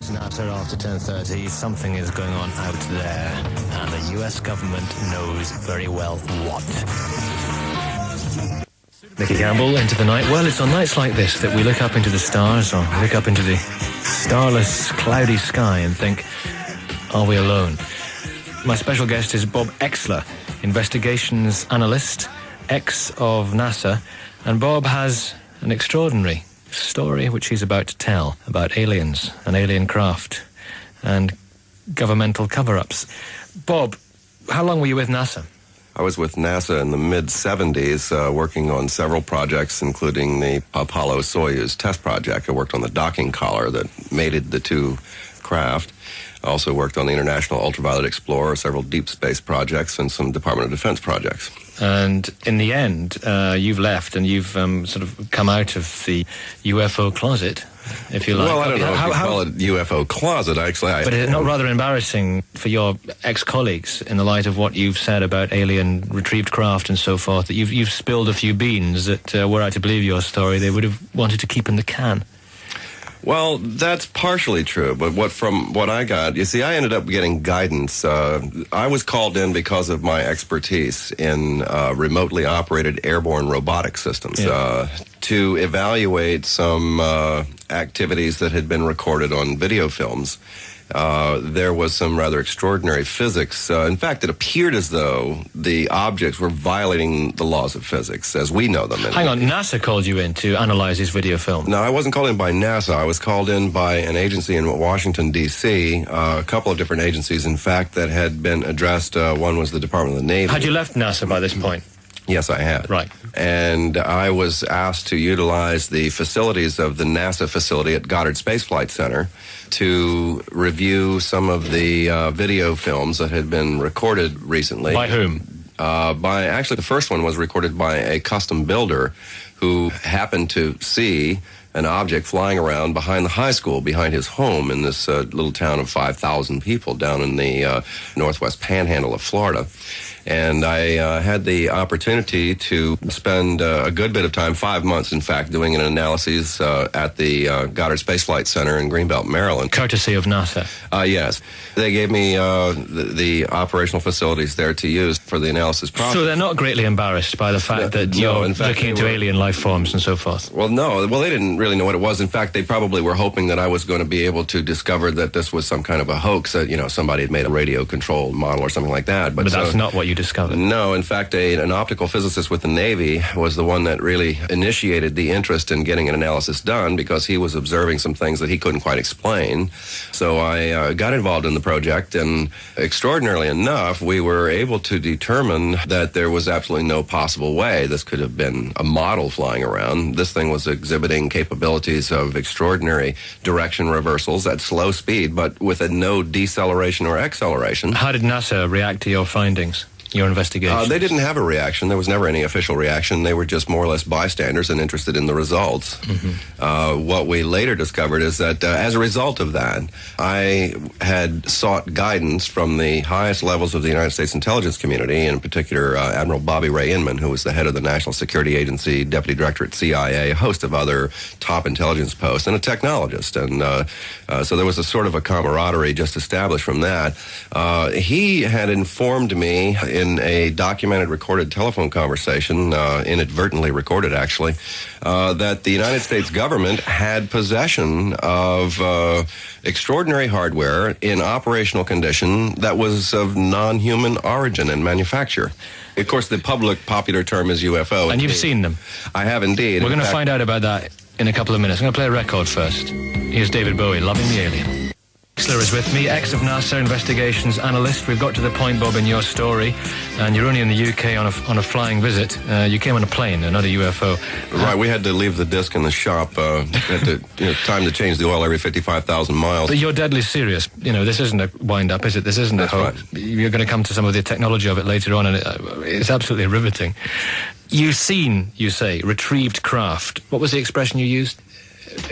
NASA after 10:30, something is going on out there, and the US government knows very well what. Nicky Campbell, Into the Night. Well, it's on nights like this that we look up into the stars, or look up into the starless, cloudy sky and think, are we alone? My special guest is Bob Oeschler, investigations analyst, ex of NASA, and Bob has an extraordinary story which he's about to tell about aliens and alien craft and governmental cover-ups. Bob, how long were you with NASA? I was with NASA in the mid-'70s, working on several projects, including the Apollo-Soyuz test project. I worked on the docking collar that mated the two craft. I also worked on the International Ultraviolet Explorer, several deep space projects, and some Department of Defense projects. And in the end, you've left and you've sort of come out of the UFO closet, if you like. Well, I don't know if you call it UFO closet, actually. But is it not rather embarrassing for your ex-colleagues in the light of what you've said about alien retrieved craft and so forth, that you've spilled a few beans that, were I to believe your story, they would have wanted to keep in the can? Well, that's partially true, but from what I got, you see, I ended up getting guidance. I was called in because of my expertise in remotely operated airborne robotic systems to evaluate some activities that had been recorded on video films. There was some rather extraordinary physics. In fact, it appeared as though the objects were violating the laws of physics as we know them. Hang on, NASA called you in to analyze these video films? No, I wasn't called in by NASA. I was called in by an agency in Washington, D.C., a couple of different agencies, in fact, that had been addressed. One was the Department of the Navy. Had you left NASA by this point? Yes, I had. Right. And I was asked to utilize the facilities of the NASA facility at Goddard Space Flight Center to review some of the video films that had been recorded recently. By whom? Actually, the first one was recorded by a custom builder who happened to see an object flying around behind the high school, behind his home in this little town of 5,000 people down in the northwest panhandle of Florida. And I had the opportunity to spend a good bit of time, 5 months, in fact, doing an analysis at the Goddard Space Flight Center in Greenbelt, Maryland. Courtesy of NASA? Yes. They gave me the operational facilities there to use for the analysis process. So they're not greatly embarrassed by the fact that you're looking into alien life forms and so forth? Well, no. Well, they didn't really know what it was. In fact, they probably were hoping that I was going to be able to discover that this was some kind of a hoax, that, somebody had made a radio-controlled model or something like that. But that's not what you discovered? No. In fact, an optical physicist with the Navy was the one that really initiated the interest in getting an analysis done, because he was observing some things that he couldn't quite explain. So I got involved in the project, and extraordinarily enough, we were able to determine that there was absolutely no possible way this could have been a model flying around. This thing was exhibiting capabilities of extraordinary direction reversals at slow speed, but with no deceleration or acceleration. How did NASA react to your findings? Your investigation? They didn't have a reaction. There was never any official reaction. They were just more or less bystanders and interested in the results. Mm-hmm. What we later discovered is that as a result of that, I had sought guidance from the highest levels of the United States intelligence community, in particular Admiral Bobby Ray Inman, who was the head of the National Security Agency, Deputy Director at CIA, a host of other top intelligence posts, and a technologist. And so there was a sort of a camaraderie just established from that. He had informed me in a documented recorded telephone conversation, inadvertently recorded actually, that the United States government had possession of extraordinary hardware in operational condition that was of non-human origin and manufacture. Of course, the popular term is UFO. And you've seen them? I have indeed. We're going to find out about that in a couple of minutes. I'm going to play a record first. Here's David Bowie, Loving the Alien. Oeschler is with me, ex of NASA investigations analyst. We've got to the point, Bob, in your story, and you're only in the UK on a flying visit. You came on a plane, not a UFO. Right, we had to leave the disc in the shop. Time to change the oil every 55,000 miles. But you're deadly serious. This isn't a wind-up, is it? This isn't a hoax. Right. You're going to come to some of the technology of it later on, and it's absolutely riveting. You've seen, you say, retrieved craft. What was the expression you used?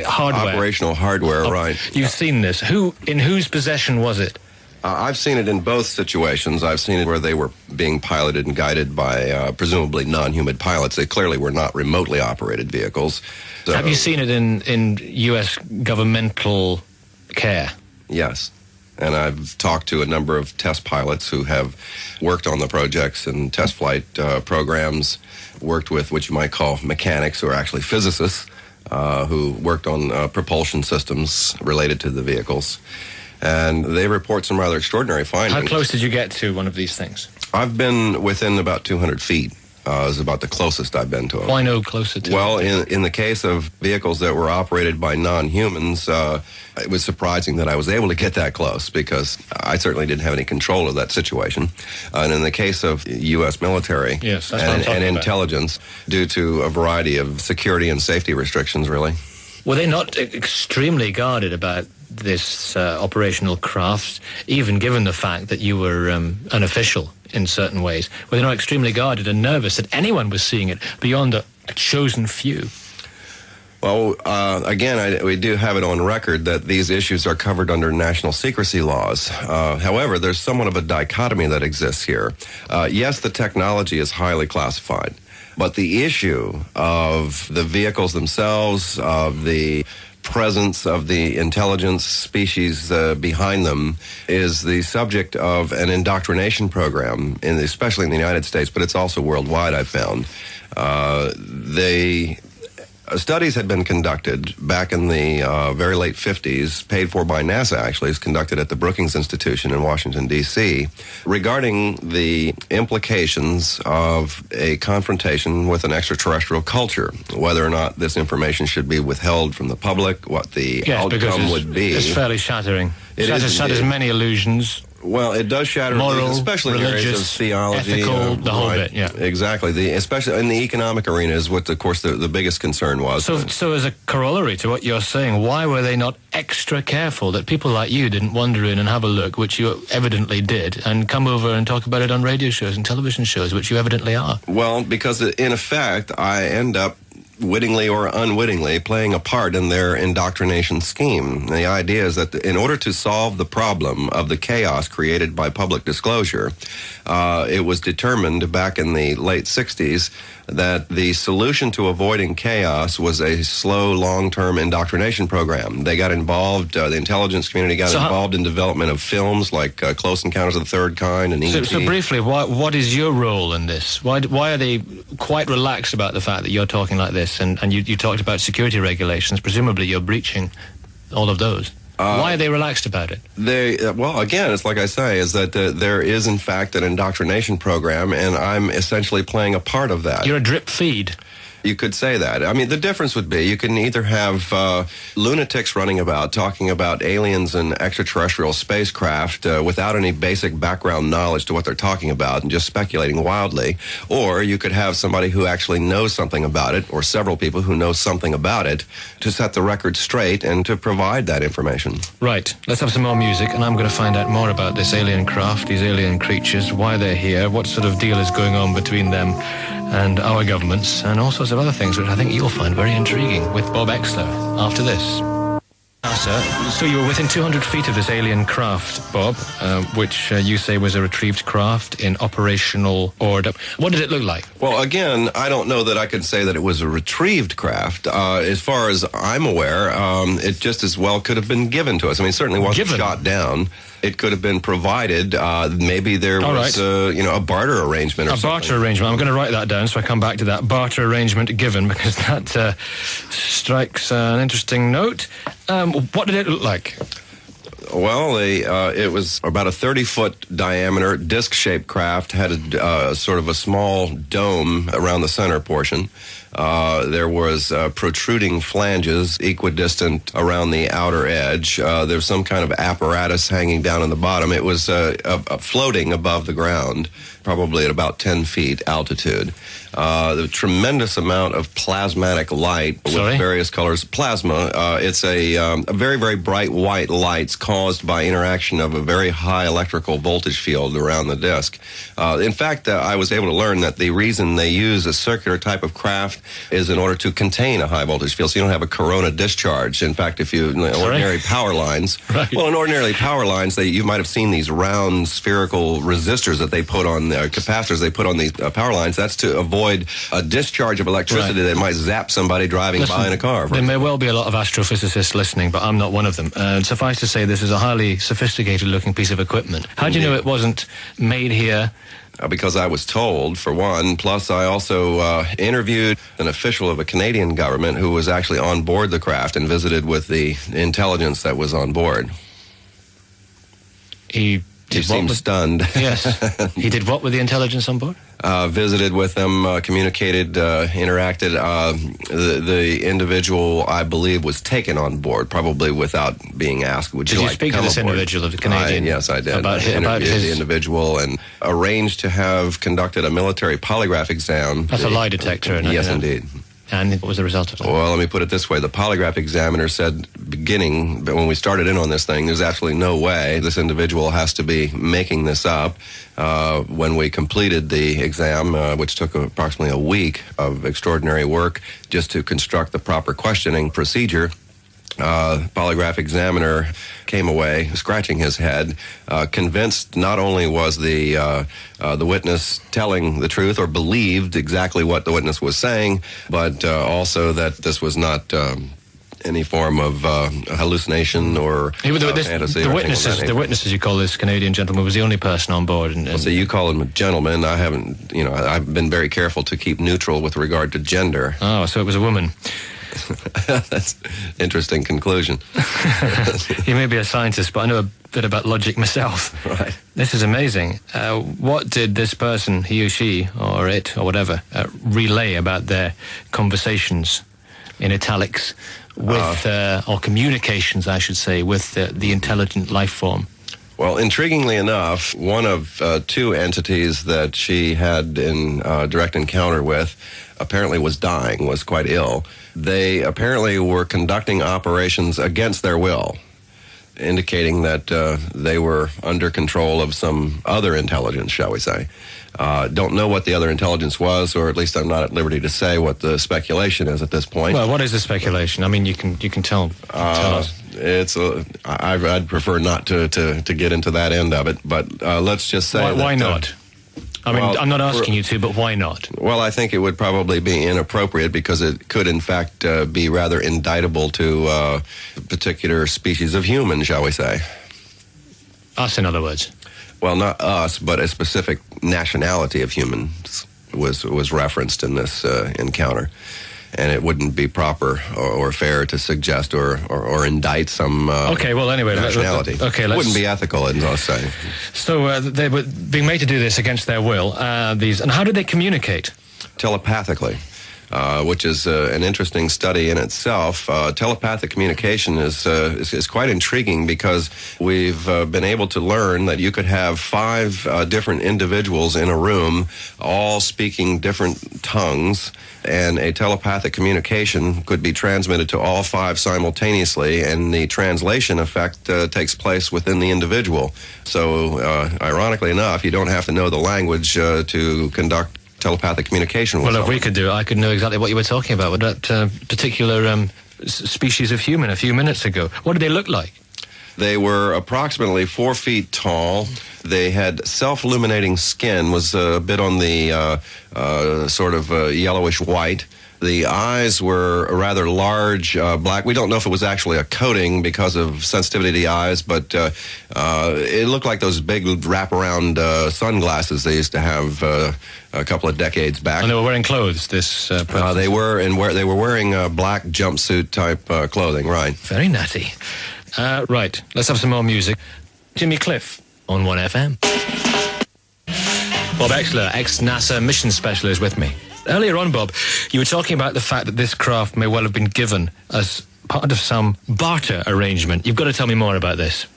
Hardware. Operational hardware, right. You've seen this. In whose possession was it? I've seen it in both situations. I've seen it where they were being piloted and guided by presumably non-human pilots. They clearly were not remotely operated vehicles. So, have you seen it in U.S. governmental care? Yes. And I've talked to a number of test pilots who have worked on the projects and test flight programs, worked with what you might call mechanics, who are actually physicists, who worked on propulsion systems related to the vehicles. And they report some rather extraordinary findings. How close did you get to one of these things? I've been within about 200 feet. Is about the closest I've been to them. Why no closer to Well, it? in the case of vehicles that were operated by non-humans, it was surprising that I was able to get that close, because I certainly didn't have any control of that situation. And in the case of U.S. military Yes, that's what I'm talking and about. intelligence, due to a variety of security and safety restrictions, really. Were they not extremely guarded about this operational craft, even given the fact that you were an official in certain ways? Were they not extremely guarded and nervous that anyone was seeing it beyond a chosen few? Well, again, we do have it on record that these issues are covered under national secrecy laws. However, there's somewhat of a dichotomy that exists here. Yes, the technology is highly classified, but the issue of the vehicles themselves, of the presence of the intelligence species behind them, is the subject of an indoctrination program, especially in the United States, but it's also worldwide, I've found. Studies had been conducted back in the very late 50s, paid for by NASA actually, is conducted at the Brookings Institution in Washington, D.C., regarding the implications of a confrontation with an extraterrestrial culture, whether or not this information should be withheld from the public, what the outcome would be. It's fairly shattering. It shatters many illusions. Well, it does shatter, moral, especially in areas of theology, ethical, the whole bit. Yeah, exactly. Especially in the economic arena is what, of course, the biggest concern was. So as a corollary to what you're saying, why were they not extra careful that people like you didn't wander in and have a look, which you evidently did, and come over and talk about it on radio shows and television shows, which you evidently are? Well, because in effect, I end up wittingly or unwittingly playing a part in their indoctrination scheme. The idea is that in order to solve the problem of the chaos created by public disclosure, it was determined back in the late 60s that the solution to avoiding chaos was a slow, long-term indoctrination program. They got involved, the intelligence community got involved in development of films like Close Encounters of the Third Kind and E.T. So briefly, what is your role in this? Why are they quite relaxed about the fact that you're talking like this? And you talked about security regulations. Presumably you're breaching all of those. Why are they relaxed about it? Well, again, it's like I say, is that there is, in fact, an indoctrination program, and I'm essentially playing a part of that. You're a drip feed. You could say that. I mean, the difference would be you can either have lunatics running about talking about aliens and extraterrestrial spacecraft without any basic background knowledge to what they're talking about and just speculating wildly, or you could have somebody who actually knows something about it, or several people who know something about it, to set the record straight and to provide that information. Right. Let's have some more music, and I'm going to find out more about this alien craft, these alien creatures, why they're here, what sort of deal is going on between them and our governments, and all sorts of other things which I think you'll find very intriguing with Bob Oeschler after this. So you were within 200 feet of this alien craft, Bob, which you say was a retrieved craft in operational order. What did it look like? Well, again, I don't know that I could say that it was a retrieved craft. As far as I'm aware, it just as well could have been given to us. I mean, it certainly wasn't shot down. It could have been provided. Maybe there was a barter arrangement or something. A barter arrangement. I'm going to write that down so I come back to that. Barter arrangement given, because that strikes an interesting note. What did it look like? Well, it was about a 30-foot diameter disc-shaped craft, had a sort of a small dome around the center portion. There was protruding flanges equidistant around the outer edge. There was some kind of apparatus hanging down on the bottom. It was floating above the ground, probably at about 10 feet altitude. The tremendous amount of plasmatic light with various colors. Plasma, it's a very, very bright white lights caused by interaction of a very high electrical voltage field around the disk. In fact, I was able to learn that the reason they use a circular type of craft is in order to contain a high voltage field, so you don't have a corona discharge. In fact, if you ordinary power lines, well, in ordinary power lines, you might have seen these round spherical resistors that they put on capacitors. They put on these power lines. That's to avoid a discharge of electricity that might zap somebody driving by in a car. There may well be a lot of astrophysicists listening, but I'm not one of them. Suffice to say, this is a highly sophisticated-looking piece of equipment. How do you know it wasn't made here? Because I was told, for one. Plus, I also interviewed an official of the Canadian government who was actually on board the craft and visited with the intelligence that was on board. He seemed stunned. Yes. He did what with the intelligence on board? Visited with them, communicated, interacted. The individual, I believe, was taken on board, probably without being asked. Did you speak to this individual of the Canadian? Yes, I did. About the individual and arranged to have conducted a military polygraph exam. That's a lie detector. Yes, indeed. And what was the result of that? Well, let me put it this way. The polygraph examiner said, when we started in on this thing, there's absolutely no way this individual has to be making this up. When we completed the exam, which took approximately a week of extraordinary work just to construct the proper questioning procedure, polygraph examiner came away scratching his head, convinced not only was the witness telling the truth or believed exactly what the witness was saying, but also that this was not any form of hallucination or fantasy. The witness, as you call this Canadian gentleman, was the only person on board. So you call him a gentleman. I haven't, I've been very careful to keep neutral with regard to gender. Oh, so it was a woman. That's an interesting conclusion. You may be a scientist, but I know a bit about logic myself. Right. This is amazing. What did this person, he or she, or it, or whatever, relay about their conversations, in italics, with, or communications, I should say, with the intelligent life form? Well, intriguingly enough, one of two entities that she had in direct encounter with apparently was dying, was quite ill. They apparently were conducting operations against their will, indicating that they were under control of some other intelligence, shall we say. Don't know what the other intelligence was, or at least I'm not at liberty to say what the speculation is at this point. Well, what is the speculation? I mean, you can tell us. I'd prefer not to get into that end of it, but let's just say why not? I mean, I'm not asking you to, but why not? Well, I think it would probably be inappropriate because it could, in fact, be rather indictable to a particular species of human, shall we say. Us, in other words. Well, not us, but a specific nationality of humans was referenced in this encounter. And it wouldn't be proper or fair to suggest or indict some nationality. It wouldn't be ethical, I'll say. So they were being made to do this against their will. And how did they communicate? Telepathically. Which is an interesting study in itself. Telepathic communication is quite intriguing because we've been able to learn that you could have 5 different individuals in a room, all speaking different tongues, and a telepathic communication could be transmitted to all 5 simultaneously, and the translation effect takes place within the individual. So, ironically enough, you don't have to know the language to conduct telepathic communication with Well, if we could do it, I could know exactly what you were talking about with that particular species of human a few minutes ago. What did they look like? They were approximately 4 feet tall. They had self-illuminating skin, was a bit on the sort of yellowish white. The eyes were a rather large black. We don't know if it was actually a coating because of sensitivity to the eyes, but it looked like those big wraparound sunglasses they used to have a couple of decades back. And they were wearing clothes, this person? They were wearing black jumpsuit type clothing, right. Very natty. Right, let's have some more music. Jimmy Cliff on 1FM. Bob Oeschler, ex-NASA mission specialist, with me. Earlier on, Bob, you were talking about the fact that this craft may well have been given as part of some barter arrangement. You've got to tell me more about this.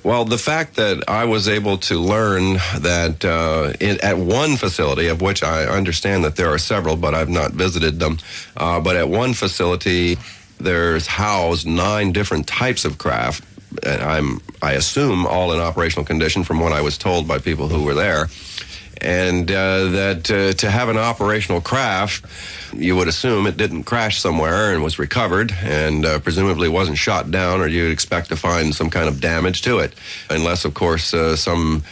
Well, the fact that I was able to learn that at one facility, of which I understand that there are several, but I've not visited them, but at one facility there's housed 9 different types of craft, and I assume all in operational condition from what I was told by people who were there. and that to have an operational craft, you would assume it didn't crash somewhere and was recovered and presumably wasn't shot down, or you'd expect to find some kind of damage to it, unless, of course, some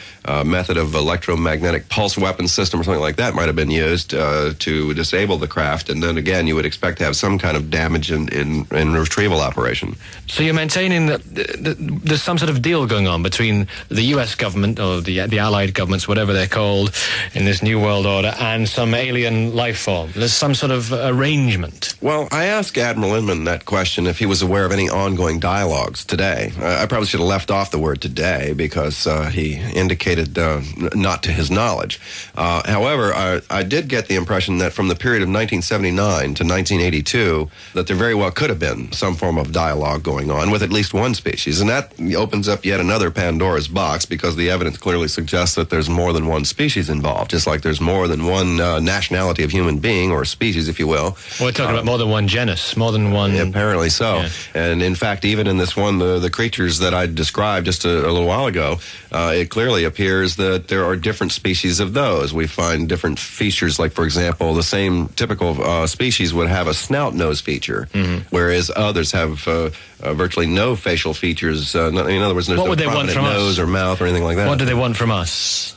method of electromagnetic pulse weapon system or something like that might have been used to disable the craft, and then again you would expect to have some kind of damage in retrieval operation. So you're maintaining that there's some sort of deal going on between the U.S. government, or the Allied governments, whatever they're called, in this New World Order, and some alien life form. There's some sort of arrangement. Well, I asked Admiral Inman that question, if he was aware of any ongoing dialogues today. I probably should have left off the word today, because he indicated not to his knowledge. However, I did get the impression that from the period of 1979 to 1982, that there very well could have been some form of dialogue going on with at least one species. And that opens up yet another Pandora's box, because the evidence clearly suggests that there's more than one species involved, just like there's more than one nationality of human being, or species, if you will. We're talking about more than one genus, more than one... Apparently so. Yeah. And in fact, even in this one, the creatures that I described just a little while ago, it clearly appears that there are different species of those. We find different features, like, for example, the same typical species would have a snout nose feature, whereas others have virtually no facial features. In other words, there's no prominent nose or mouth or anything like that. What do they want from us?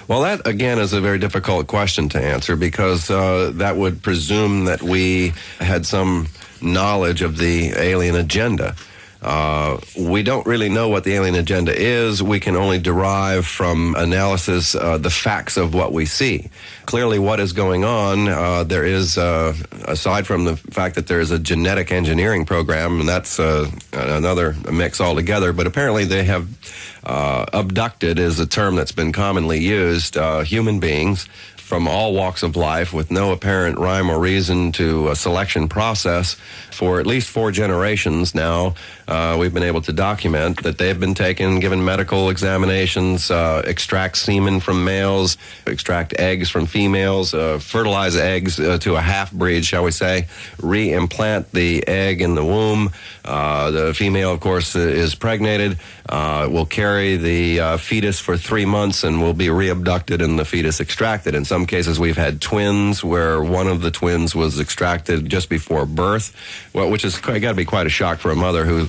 Well, that, again, is a very difficult question to answer, because that would presume that we had some knowledge of the alien agenda. We don't really know what the alien agenda is. We can only derive from analysis the facts of what we see. Clearly, what is going on, there is, aside from the fact that there is a genetic engineering program, and that's another mix altogether, but apparently they have abducted, is a term that's been commonly used, human beings from all walks of life with no apparent rhyme or reason to a selection process. For at least 4 generations now, we've been able to document that they've been taken, given medical examinations, extract semen from males, extract eggs from females, fertilize eggs to a half-breed, shall we say, re-implant the egg in the womb. The female, of course, is pregnated, will carry the fetus for 3 months and will be re-abducted and the fetus extracted. In some cases, we've had twins where one of the twins was extracted just before birth, well, which is got to be quite a shock for a mother who,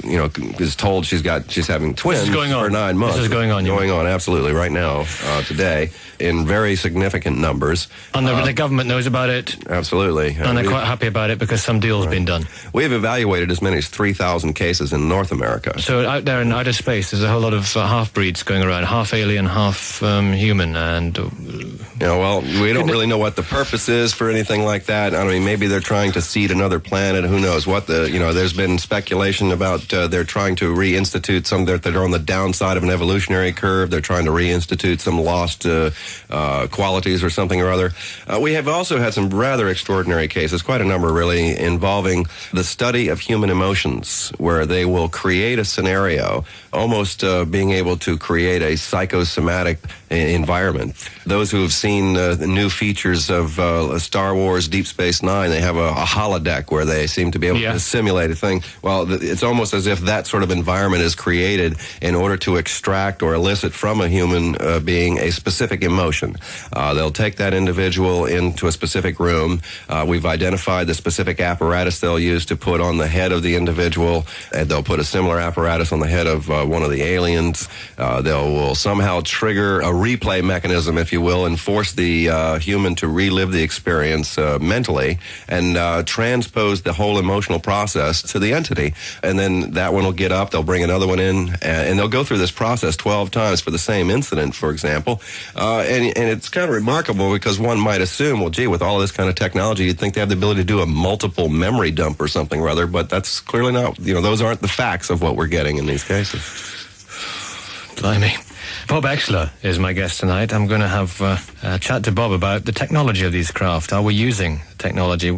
is told she's having twins for 9 months. This is going on. Going on, absolutely, right now, today, in very significant numbers. And the government knows about it. Absolutely. And they're quite happy about it, because some deal's been done. We've evaluated as many as 3,000 cases in North America. So out there in outer space, there's a whole lot of half-breeds going around, half alien, half human, and... well, we don't really know what the purpose is for anything like that. I mean, maybe they're trying to seed another planet. Who knows what there's been speculation about they're trying to reinstitute some that are on the downside of an evolutionary curve. They're trying to reinstitute some lost qualities or something or other. We have also had some rather extraordinary cases, quite a number really, involving the study of human emotions, where they will create a scenario, almost being able to create a psychosomatic environment. Those who have seen the new features of Star Wars Deep Space Nine, they have a holodeck where they seem to be able to simulate a thing. Well, it's almost as if that sort of environment is created in order to extract or elicit from a human being a specific emotion. They'll take that individual into a specific room. We've identified the specific apparatus they'll use to put on the head of the individual, and they'll put a similar apparatus on the head of one of the aliens. Will somehow trigger a replay mechanism, if you will, and force the human to relive the experience mentally, and transpose the whole emotional process to the entity. And then that one will get up, they'll bring another one in, and they'll go through this process 12 times for the same incident, for example. And it's kind of remarkable, because one might assume, well, gee, with all this kind of technology, you'd think they have the ability to do a multiple memory dump or something or other, but that's clearly not, those aren't the facts of what we're getting in these cases. Blimey. Bob Oeschler is my guest tonight. I'm going to have a chat to Bob about the technology of these craft. Are we using technology?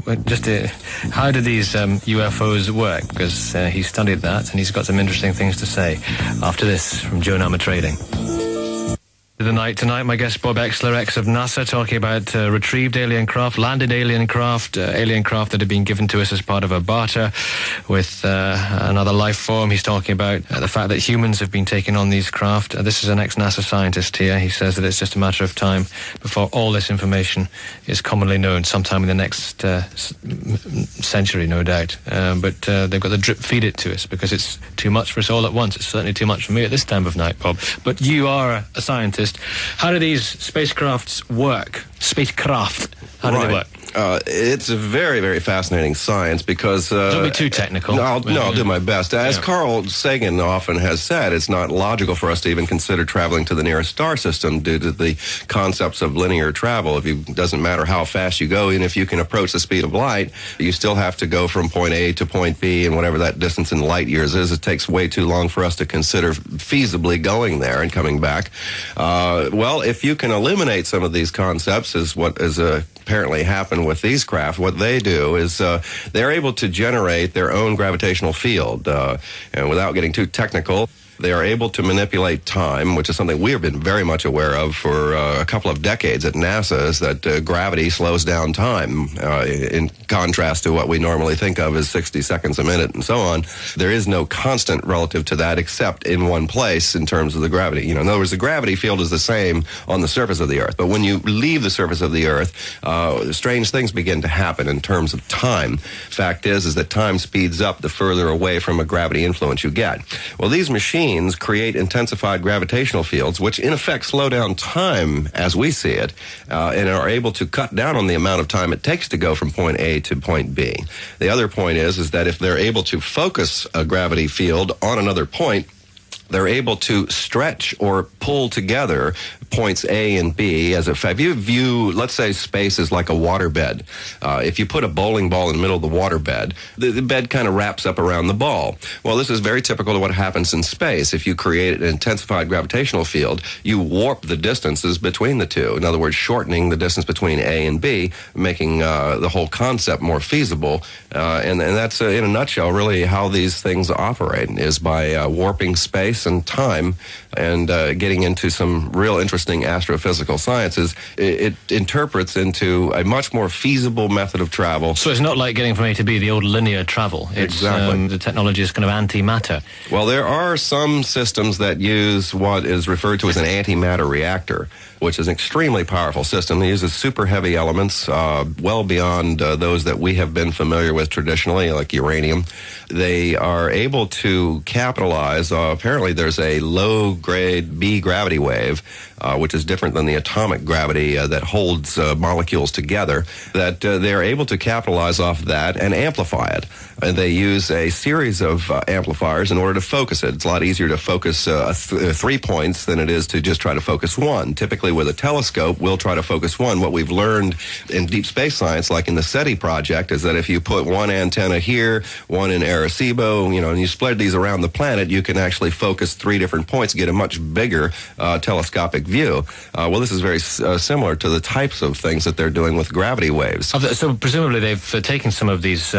How do these UFOs work? Because he studied that, and he's got some interesting things to say. After this, from Joe Nama Trading. The night tonight, my guest Bob Oeschler, ex of NASA, talking about retrieved alien craft, landed alien craft that had been given to us as part of a barter with another life form. He's talking about the fact that humans have been taking on these craft. This is an ex-NASA scientist here. He says that it's just a matter of time before all this information is commonly known, sometime in the next century, no doubt. But they've got to drip feed it to us because it's too much for us all at once. It's certainly too much for me at this time of night, Bob. But you are a scientist. How do these spacecrafts work? Spacecraft. How do they work? It's a very, very fascinating science because... Don't be too technical. I'll do my best. As Carl Sagan often has said, it's not logical for us to even consider traveling to the nearest star system due to the concepts of linear travel. It doesn't matter how fast you go, and if you can approach the speed of light, you still have to go from point A to point B, and whatever that distance in light years is, it takes way too long for us to consider feasibly going there and coming back. Well, if you can eliminate some of these concepts, is what is apparently happened with these craft. What they do is they're able to generate their own gravitational field. And without getting too technical, they are able to manipulate time, which is something we have been very much aware of for a couple of decades at NASA, is that gravity slows down time in contrast to what we normally think of as 60 seconds a minute and so on. There is no constant relative to that except in one place in terms of the gravity. In other words, the gravity field is the same on the surface of the Earth, but when you leave the surface of the Earth, strange things begin to happen in terms of time. Fact is that time speeds up the further away from a gravity influence you get. Well, these machines create intensified gravitational fields, which in effect slow down time as we see it, and are able to cut down on the amount of time it takes to go from point A to point B. The other point is that if they're able to focus a gravity field on another point, they're able to stretch or pull together points A and B as if you view, let's say, space is like a water bed. If you put a bowling ball in the middle of the water bed, the bed kind of wraps up around the ball. Well, this is very typical of what happens in space. If you create an intensified gravitational field, you warp the distances between the two. In other words, shortening the distance between A and B, making the whole concept more feasible. And that's, in a nutshell, really how these things operate, is by warping space and time and getting into some real interesting astrophysical sciences. It interprets into a much more feasible method of travel. So it's not like getting from A to B, the old linear travel. It's, exactly. The technology is kind of antimatter. Well, there are some systems that use what is referred to as an antimatter reactor, which is an extremely powerful system. It uses super heavy elements, well beyond those that we have been familiar with traditionally, like uranium. They are able to capitalize. Apparently, there's a low-grade B gravity wave, which is different than the atomic gravity that holds molecules together, that they're able to capitalize off that and amplify it. And they use a series of amplifiers in order to focus it. It's a lot easier to focus 3 points than it is to just try to focus one. Typically, with a telescope, we'll try to focus one. What we've learned in deep space science, like in the SETI project, is that if you put one antenna here, one in Arecibo, and you spread these around the planet, you can actually focus 3 different points, get a much bigger telescopic view. Well, this is very similar to the types of things that they're doing with gravity waves. So presumably they've taken some of these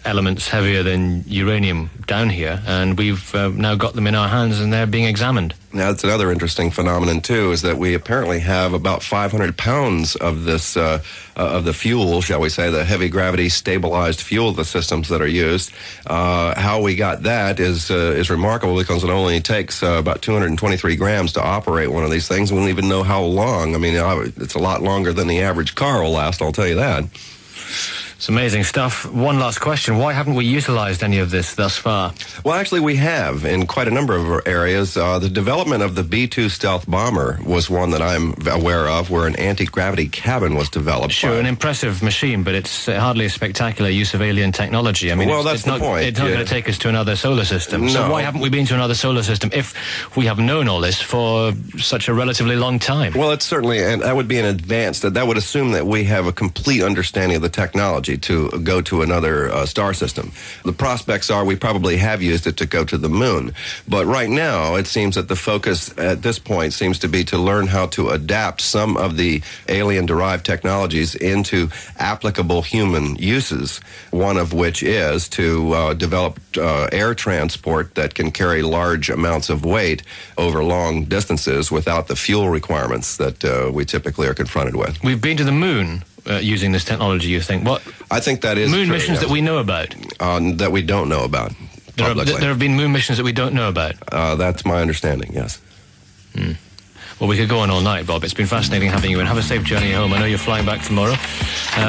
elements heavier than uranium down here, and we've now got them in our hands and they're being examined. Now, that's another interesting phenomenon, too, is that we apparently have about 500 pounds of this, of the fuel, shall we say, the heavy gravity stabilized fuel, the systems that are used. How we got that is remarkable, because it only takes about 223 grams to operate one of these things. We don't even know how long. I mean, it's a lot longer than the average car will last, I'll tell you that. It's amazing stuff. One last question. Why haven't we utilized any of this thus far? Well, actually, we have in quite a number of areas. The development of the B-2 stealth bomber was one that I'm aware of, where an anti-gravity cabin was developed. Sure, an impressive machine, but it's hardly a spectacular use of alien technology. I mean, well, that's the point. It's not going to take us to another solar system. No. So why haven't we been to another solar system if we have known all this for such a relatively long time? Well, it's certainly, and that would be an advance, that would assume that we have a complete understanding of the technology. technology to go to another star system. The prospects are we probably have used it to go to the moon. But right now, it seems that the focus at this point seems to be to learn how to adapt some of the alien-derived technologies into applicable human uses, one of which is to develop air transport that can carry large amounts of weight over long distances without the fuel requirements that we typically are confronted with. We've been to the moon using this technology, you think? What? I think that is moon true, missions yes. that we know about? That we don't know about publicly. There have been moon missions that we don't know about? That's my understanding, yes. Well, we could go on all night, Bob. It's been fascinating having you, and have a safe journey home. I know you're flying back tomorrow.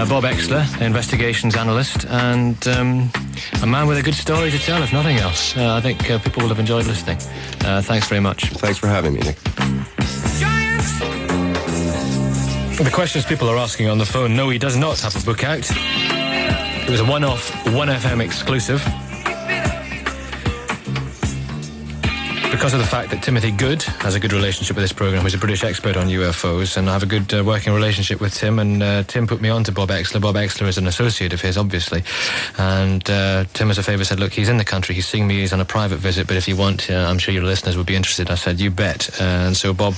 Bob Oeschler, investigations analyst, and a man with a good story to tell, if nothing else. I think people will have enjoyed listening. Thanks very much. Thanks for having me, Nick. The questions people are asking on the phone: no, he does not have a book out. It was a one-off 1FM exclusive. Because of the fact that Timothy Good has a good relationship with this program, who's a British expert on UFOs, and I have a good working relationship with Tim, and Tim put me on to Bob Oeschler. Bob Oeschler is an associate of his, obviously, and Tim, as a favour, said, look, he's in the country, he's seeing me, he's on a private visit, but if you want, I'm sure your listeners would be interested. I said, you bet. And so Bob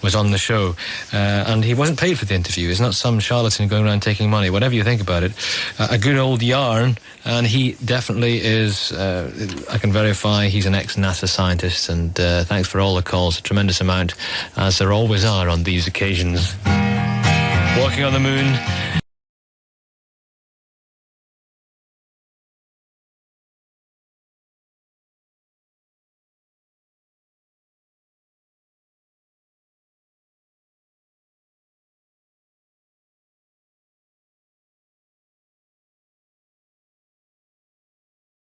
was on the show, and he wasn't paid for the interview. He's not some charlatan going around taking money, whatever you think about it. A good old yarn, and he definitely is, I can verify, he's an ex-NASA scientist, and thanks for all the calls, a tremendous amount, as there always are on these occasions. Walking on the moon,